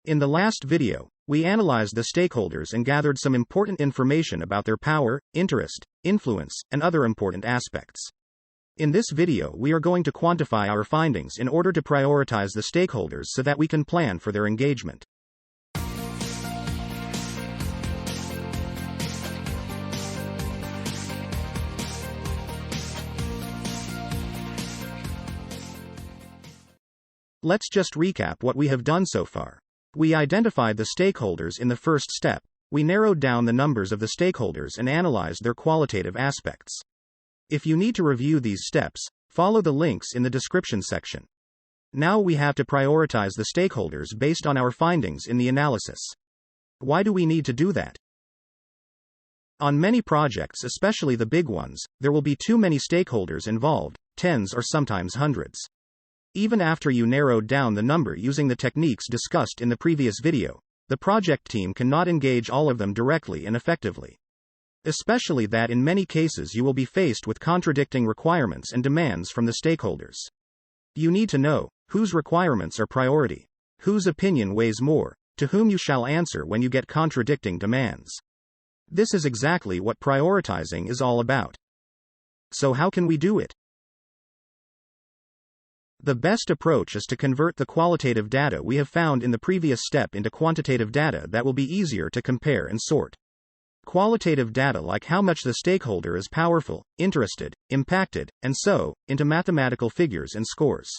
In the last video, we analyzed the stakeholders and gathered some important information about their power, interest, influence, and other important aspects. In this video, we are going to quantify our findings in order to prioritize the stakeholders so that we can plan for their engagement. Let's just recap what we have done so far. We identified the stakeholders in the first step. We narrowed down the numbers of the stakeholders and analyzed their qualitative aspects. If you need to review these steps, follow the links in the description section. Now we have to prioritize the stakeholders based on our findings in the analysis. Why do we need to do that? On many projects, especially the big ones, there will be too many stakeholders involved, tens or sometimes hundreds. Even after you narrowed down the number using the techniques discussed in the previous video, the project team cannot engage all of them directly and effectively. Especially that in many cases you will be faced with contradicting requirements and demands from the stakeholders. You need to know whose requirements are priority, whose opinion weighs more, to whom you shall answer when you get contradicting demands. This is exactly what prioritizing is all about. So how can we do it? The best approach is to convert the qualitative data we have found in the previous step into quantitative data that will be easier to compare and sort. Qualitative data like how much the stakeholder is powerful, interested, impacted, and so, into mathematical figures and scores.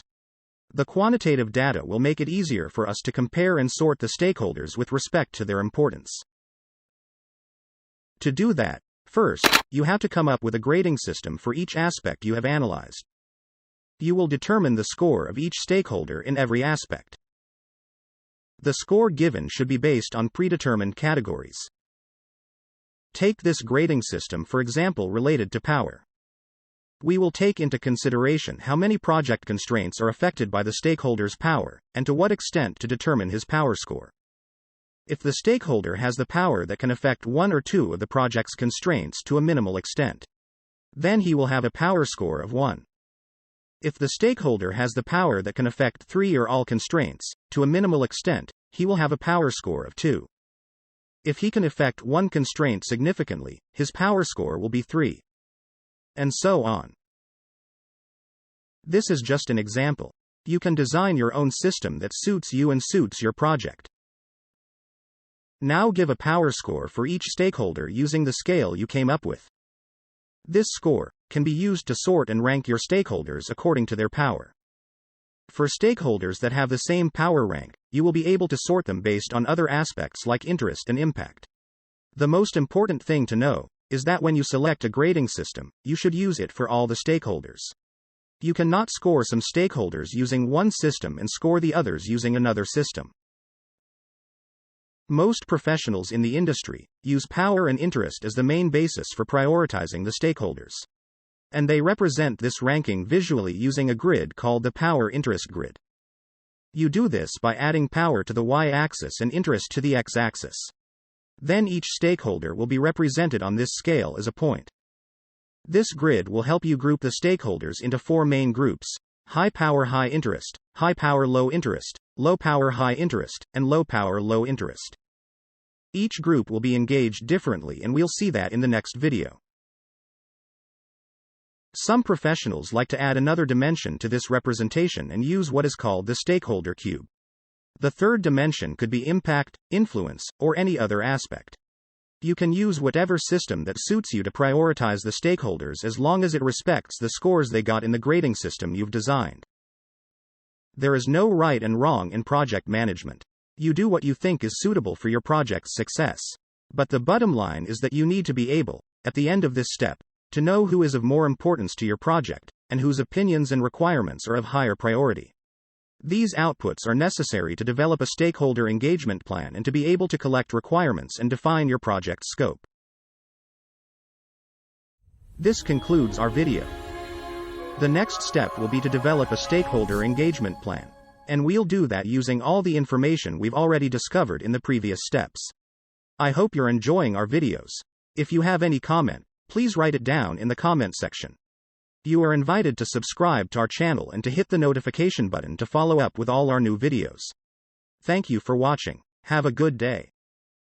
The quantitative data will make it easier for us to compare and sort the stakeholders with respect to their importance. To do that, first, you have to come up with a grading system for each aspect you have analyzed. You will determine the score of each stakeholder in every aspect. The score given should be based on predetermined categories. Take this grading system for example related to power. We will take into consideration how many project constraints are affected by the stakeholder's power, and to what extent to determine his power score. If the stakeholder has the power that can affect one or two of the project's constraints to a minimal extent, then he will have a power score of 1. If the stakeholder has the power that can affect 3 or all constraints, to a minimal extent, he will have a power score of 2. If he can affect one constraint significantly, his power score will be 3. And so on. This is just an example. You can design your own system that suits you and suits your project. Now give a power score for each stakeholder using the scale you came up with. This score can be used to sort and rank your stakeholders according to their power. For stakeholders that have the same power rank, you will be able to sort them based on other aspects like interest and impact. The most important thing to know is that when you select a grading system, you should use it for all the stakeholders. You cannot score some stakeholders using one system and score the others using another system. Most professionals in the industry use power and interest as the main basis for prioritizing the stakeholders. And they represent this ranking visually using a grid called the power-interest grid. You do this by adding power to the y-axis and interest to the x-axis. Then each stakeholder will be represented on this scale as a point. This grid will help you group the stakeholders into 4 main groups: high power high interest, high power low interest, low power high interest, and low power low interest. Each group will be engaged differently and we'll see that in the next video. Some professionals like to add another dimension to this representation and use what is called the stakeholder cube. The third dimension could be impact, influence, or any other aspect. You can use whatever system that suits you to prioritize the stakeholders as long as it respects the scores they got in the grading system you've designed. There is no right and wrong in project management. You do what you think is suitable for your project's success. But the bottom line is that you need to be able, at the end of this step, to know who is of more importance to your project, and whose opinions and requirements are of higher priority. These outputs are necessary to develop a stakeholder engagement plan and to be able to collect requirements and define your project's scope. This concludes our video. The next step will be to develop a stakeholder engagement plan. And we'll do that using all the information we've already discovered in the previous steps. I hope you're enjoying our videos. If you have any comment, please write it down in the comment section. You are invited to subscribe to our channel and to hit the notification button to follow up with all our new videos. Thank you for watching. Have a good day.